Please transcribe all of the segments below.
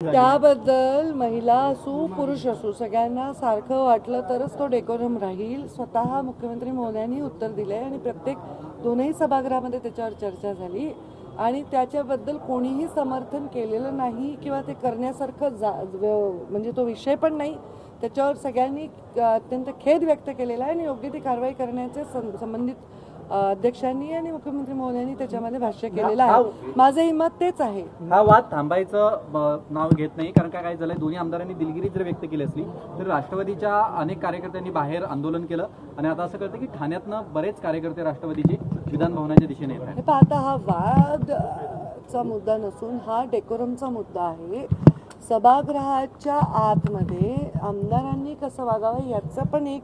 त्याबद्दल महिला असू पुरुष असू सगळ्यांना सारखं वाटलं तरच तो डेकोरम राहील। स्वतः मुख्यमंत्री महोदयांनी उत्तर दिले आणि प्रत्येक दोनही सभागृहामध्ये त्याच्यावर चर्चा झाली आणि त्याच्याबद्दल कोणीही समर्थन केलेलं नाही किंवा ते करण्यासारखं म्हणजे तो विषय पण नाही। त्याच्यावर सगळ्यांनी अत्यंत खेद व्यक्त केलेला आहे आणि योग्य ती कारवाई करण्याचे संबंधित अध्यक्षांनी आणि मुख्यमंत्री महोदयांनी त्याच्यामध्ये भाष्य केलेलं आहे। माझं मत तेच आहे। हा वाद थांबायचं नाव घेत नाही, कारण काय झालंय, दोन्ही आमदारांनी दिलगिरी जर व्यक्त केली असली तर राष्ट्रवादीच्या अनेक कार्यकर्त्यांनी बाहेर आंदोलन केलं आणि आता असं कळतं की ठाण्यातनं बरेच कार्यकर्ते राष्ट्रवादीचे विधान भवनाच्या दिशेने येत आहेत। आता हा वादचा मुद्दा नसून हा डेकोरमचा मुद्दा आहे। सभागृहाच्या आतमध्ये आमदारांनी कसं वागावं याचं पण एक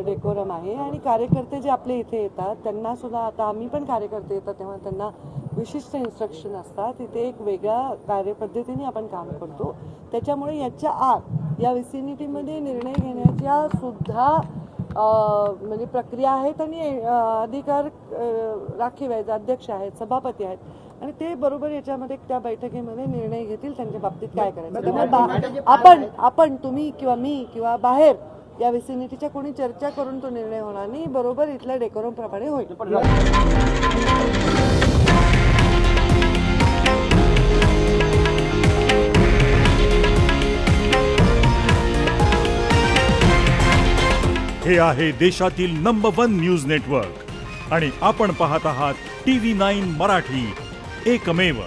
डेकोरम आहे आणि कार्यकर्ते जे आपले इथे येतात त्यांना सुद्धा, आता आम्ही पण कार्यकर्ते येतात तेव्हा त्यांना विशिष्ट इन्स्ट्रक्शन असतात। इथे एक वेगळ्या कार्यपद्धतीने आपण काम करतो, त्याच्यामुळे याच्या आत या विसिनिटीमध्ये निर्णय घेण्याच्या सुद्धा म्हणजे प्रक्रिया आहेत आणि अधिकार राखीव आहेत, अध्यक्ष आहेत, सभापती आहेत आणि ते बरोबर याच्यामध्ये त्या बैठकीमध्ये निर्णय घेतील त्यांच्या बाबतीत काय करायचं। आपण तुम्ही किंवा मी किंवा बाहेर या विसिनिटीच्या कोणी चर्चा करून तो निर्णय होणार नाही, बरोबर इथल्या डेकोरम प्रमाणे होईल। हे आहे देशातील नंबर 1 न्यूज नेटवर्क आणि आपण पाहत आहात TV9 मराठी, एकमेव।